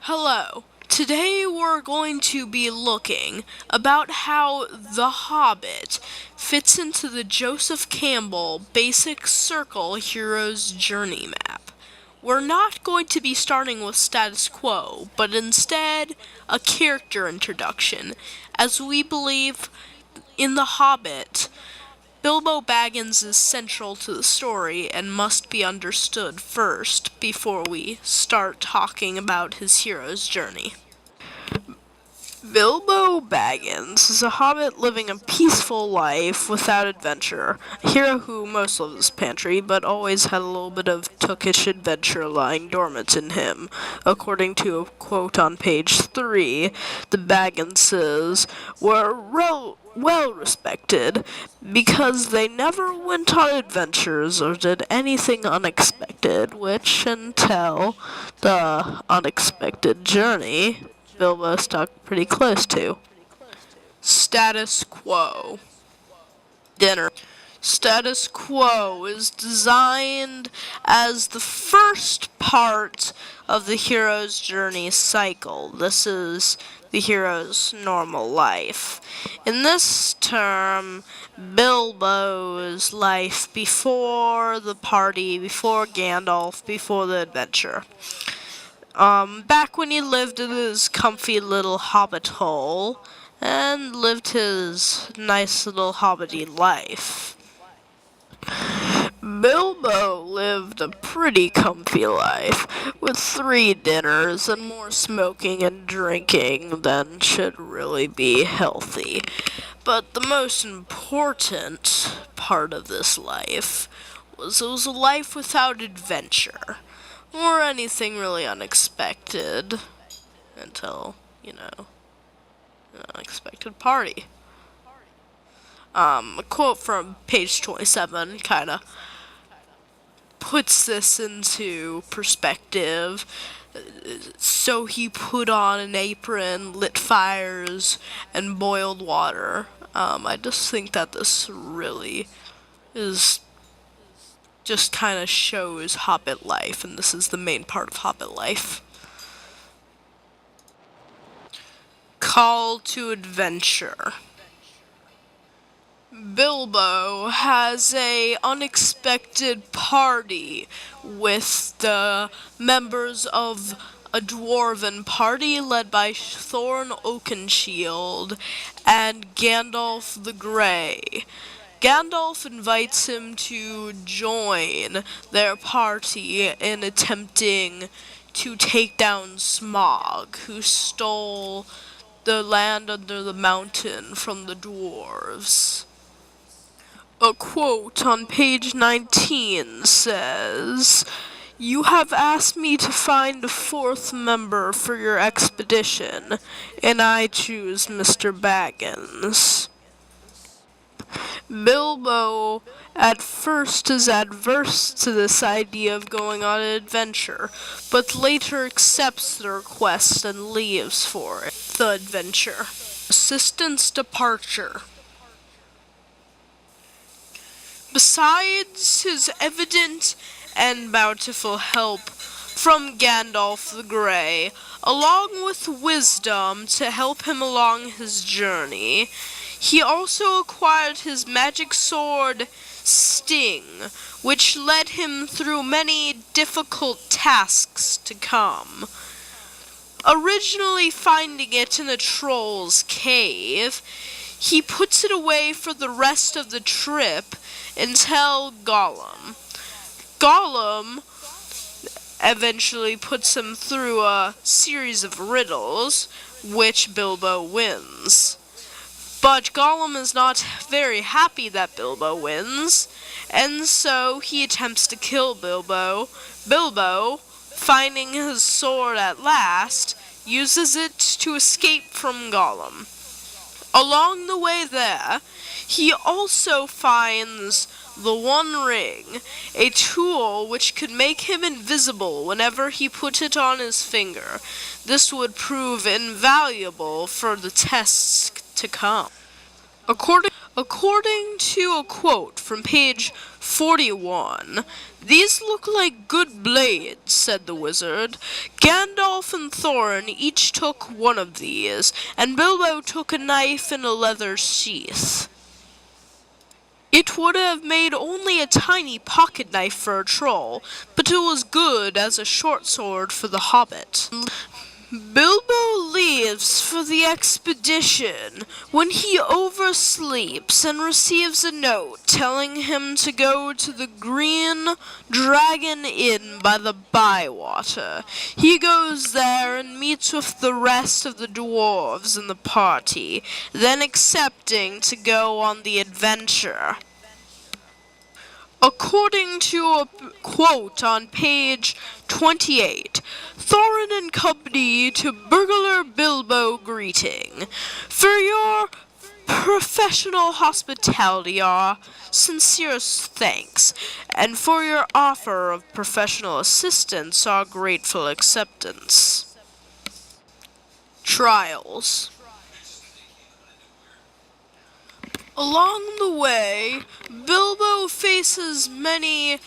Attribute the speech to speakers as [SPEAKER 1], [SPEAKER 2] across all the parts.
[SPEAKER 1] Hello. Today we're going to be looking about how The Hobbit fits into the Joseph Campbell Basic Circle Hero's Journey map. We're not going to be starting with status quo, but instead a character introduction, as we believe in The Hobbit, Bilbo Baggins is central to the story and must be understood first before we start talking about his hero's journey. Bilbo Baggins is a hobbit living a peaceful life without adventure. A hero who most loves his pantry, but always had a little bit of tookish adventure lying dormant in him. According to a quote on page 3, the Bagginses were well respected because they never went on adventures or did anything unexpected, which until the unexpected journey Bilbo stuck pretty close to. Status Quo. Dinner. Status Quo is designed as the first part of the hero's journey cycle. This is the hero's normal life. In this term, Bilbo's life before the party, before Gandalf, before the adventure. Back when he lived in his comfy little hobbit hole and lived his nice little hobbity life. Bilbo lived a pretty comfy life, with 3 dinners and more smoking and drinking than should really be healthy. But the most important part of this life was it was a life without adventure, or anything really unexpected, until, an unexpected party. A quote from page 27 kind of puts this into perspective. So he put on an apron, lit fires, and boiled water. I just think that this really is just kind of shows Hobbit life, and this is the main part of Hobbit life. Call to adventure. Bilbo has a unexpected party with the members of a dwarven party led by Thorin Oakenshield and Gandalf the Grey. Gandalf invites him to join their party in attempting to take down Smaug, who stole the land under the mountain from the dwarves. A quote on page 19 says, "You have asked me to find a 4th member for your expedition, and I choose Mr. Baggins." Bilbo at first is adverse to this idea of going on an adventure, but later accepts the request and leaves for it. The adventure. Assistant's departure. Besides his evident and bountiful help from Gandalf the Grey, along with wisdom to help him along his journey, he also acquired his magic sword, Sting, which led him through many difficult tasks to come. Originally finding it in a troll's cave, he puts it away for the rest of the trip until Gollum eventually puts him through a series of riddles, which Bilbo wins. But Gollum is not very happy that Bilbo wins, and so he attempts to kill Bilbo. Bilbo, finding his sword at last, uses it to escape from Gollum. Along the way there, he also finds the One Ring, a tool which could make him invisible whenever he put it on his finger. This would prove invaluable for the tests to come. According to a quote from page 41, "These look like good blades," said the wizard. "Gandalf and Thorin each took one of these, and Bilbo took a knife in a leather sheath. It would have made only a tiny pocket knife for a troll, but it was good as a short sword for the Hobbit." Bilbo leaves for the expedition when he oversleeps and receives a note telling him to go to the Green Dragon Inn by the Bywater. He goes there and meets with the rest of the dwarves in the party, then accepting to go on the adventure. According to a quote on page 28, "Thorin and company to burglar Bilbo greeting. For your professional hospitality our sincerest thanks, and for your offer of professional assistance our grateful acceptance." Trials. Along the way, Bilbo faces many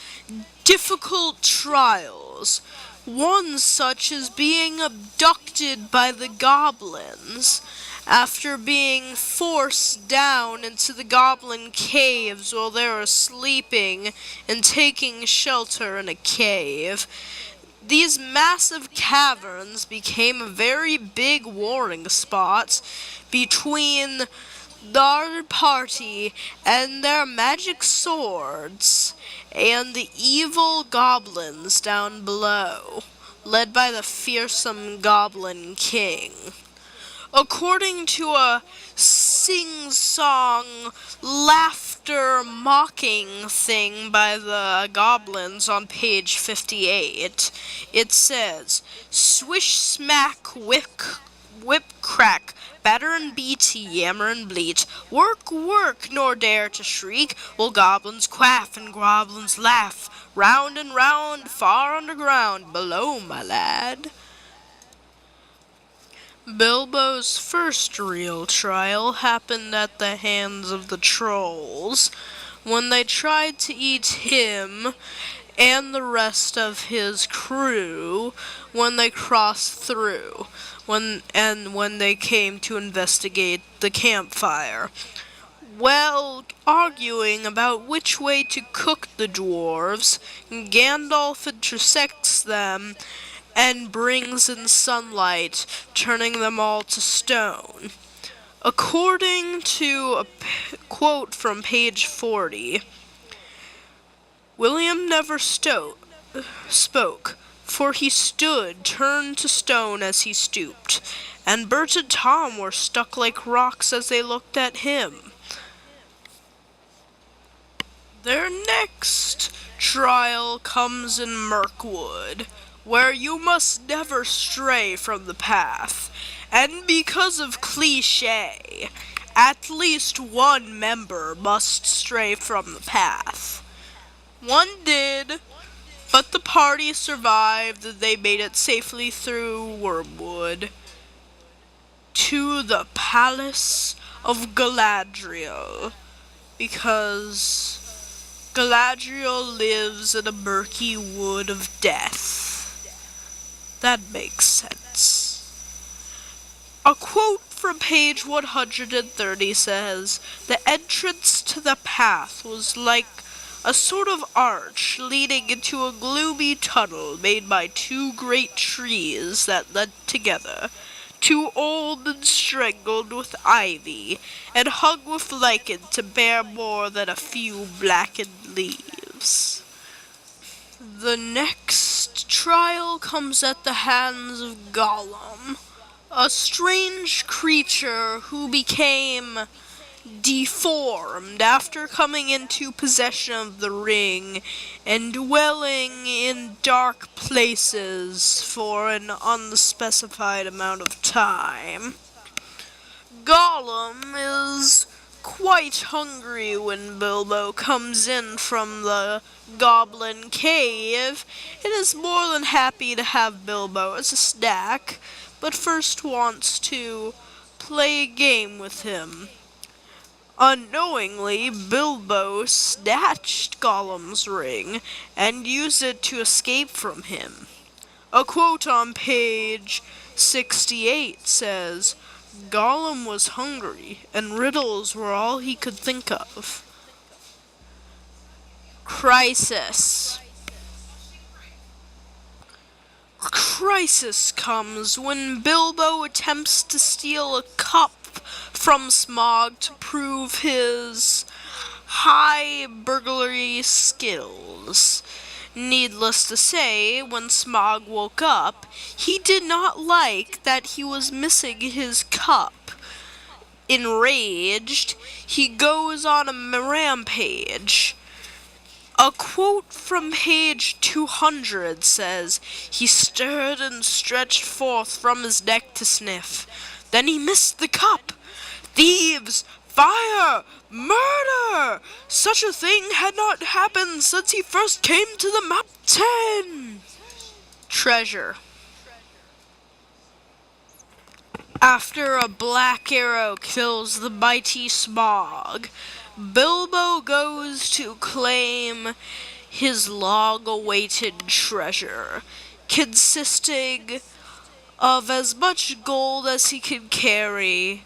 [SPEAKER 1] difficult trials. One such is being abducted by the goblins. After being forced down into the goblin caves while they were sleeping and taking shelter in a cave, these massive caverns became a very big warring spot between our party and their magic swords and the evil goblins down below, led by the fearsome Goblin King. According to a sing-song, laughter, mocking thing by the goblins on page 58, it says, "Swish, smack, whip, crack, batter and beat, yammer and bleat, work, work, nor dare to shriek, while goblins quaff and goblins laugh, round and round, far underground, below, my lad." Bilbo's first real trial happened at the hands of the trolls, when they tried to eat him and the rest of his crew when they crossed through, when they came to investigate the campfire. While arguing about which way to cook the dwarves, Gandalf intersects them and brings in sunlight, turning them all to stone. According to a quote from page 40, "William never spoke, for he stood turned to stone as he stooped, and Bert and Tom were stuck like rocks as they looked at him." Their next trial comes in Mirkwood, where you must never stray from the path, and because of cliché, at least one member must stray from the path. One did, but the party survived and they made it safely through Wormwood to the Palace of Galadriel, because Galadriel lives in a murky wood of death. That makes sense. A quote from page 130 says, "The entrance to the path was like a sort of arch leading into a gloomy tunnel made by two great trees that led together, too old and strangled with ivy, and hung with lichen to bear more than a few blackened leaves." The next trial comes at the hands of Gollum, a strange creature who became deformed after coming into possession of the ring and dwelling in dark places for an unspecified amount of time. Gollum is quite hungry when Bilbo comes in from the Goblin Cave and is more than happy to have Bilbo as a snack, but first wants to play a game with him. Unknowingly, Bilbo snatched Gollum's ring and used it to escape from him. A quote on page 68 says, Gollum was hungry, and riddles were all he could think of. Crisis. Crisis comes when Bilbo attempts to steal a cup from Smaug to prove his high burglary skills. Needless to say, when Smaug woke up, he did not like that he was missing his cup. Enraged, he goes on a rampage. A quote from page 200 says, He stirred and stretched forth from his neck to sniff. Then he missed the cup. Thieves! Fire! Murder! Such a thing had not happened since he first came to the mountain! Treasure. After a black arrow kills the mighty Smaug, Bilbo goes to claim his long-awaited treasure, consisting of as much gold as he can carry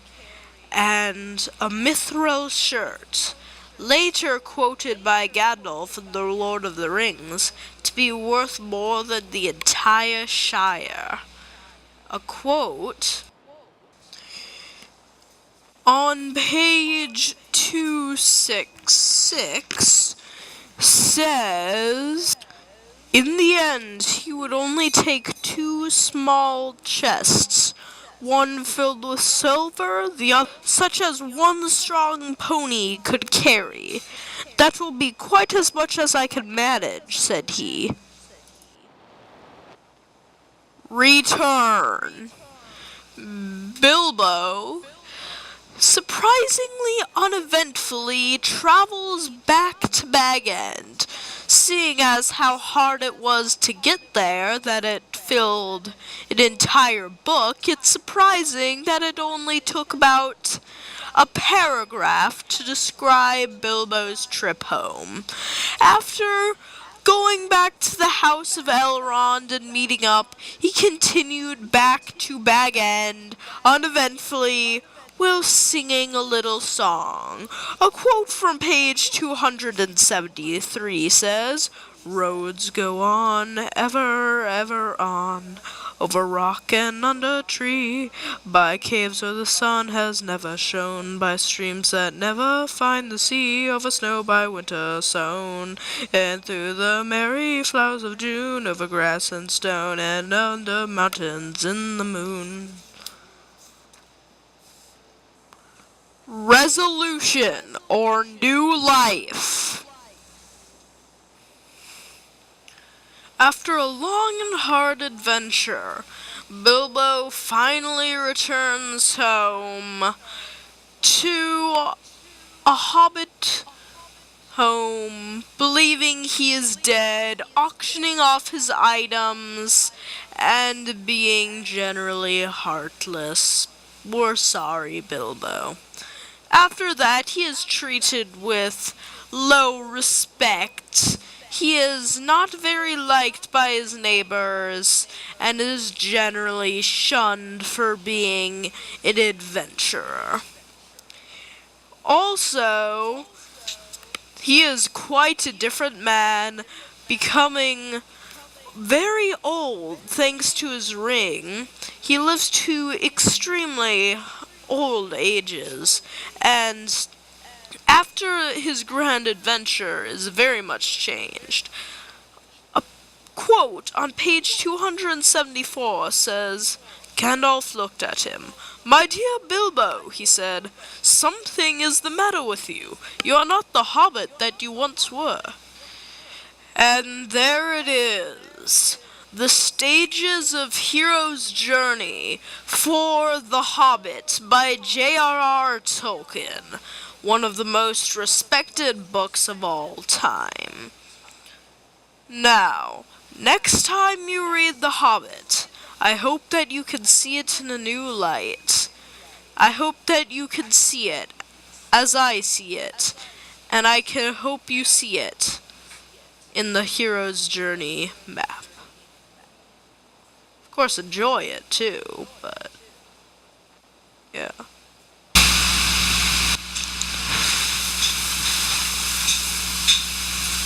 [SPEAKER 1] and a mithril shirt, later quoted by Gandalf in The Lord of the Rings to be worth more than the entire Shire. A quote on page 266 says, in the end, he would only take 2 small chests, one filled with silver, the other such as one strong pony could carry. That will be quite as much as I can manage, said he. Return. Bilbo, surprisingly uneventfully, travels back to Bag End. Seeing as how hard it was to get there, that it filled an entire book, it's surprising that it only took about a paragraph to describe Bilbo's trip home. After going back to the house of Elrond and meeting up, he continued back to Bag End uneventfully, while singing a little song. A quote from page 273 says, Roads go on, ever, ever on, over rock and under tree, by caves where the sun has never shone, by streams that never find the sea, over snow by winter sown, and through the merry flowers of June, over grass and stone, and under mountains in the moon. Resolution or new life. After a long and hard adventure, Bilbo finally returns home to a Hobbit home, believing he is dead, auctioning off his items, and being generally heartless. We're sorry, Bilbo. After that, he is treated with low respect. He is not very liked by his neighbors and is generally shunned for being an adventurer. Also, he is quite a different man, becoming very old thanks to his ring. He lives to extremely old ages, and after his grand adventure is very much changed. A quote on page 274 says, Gandalf looked at him. My dear Bilbo, he said, something is the matter with you. You are not the hobbit that you once were. And there it is. The Stages of Hero's Journey for The Hobbit by J.R.R. Tolkien, one of the most respected books of all time. Now, next time you read The Hobbit, I hope that you can see it in a new light. I hope that you can see it as I see it, and I can hope you see it in the hero's journey map. Of course, enjoy it too, but yeah.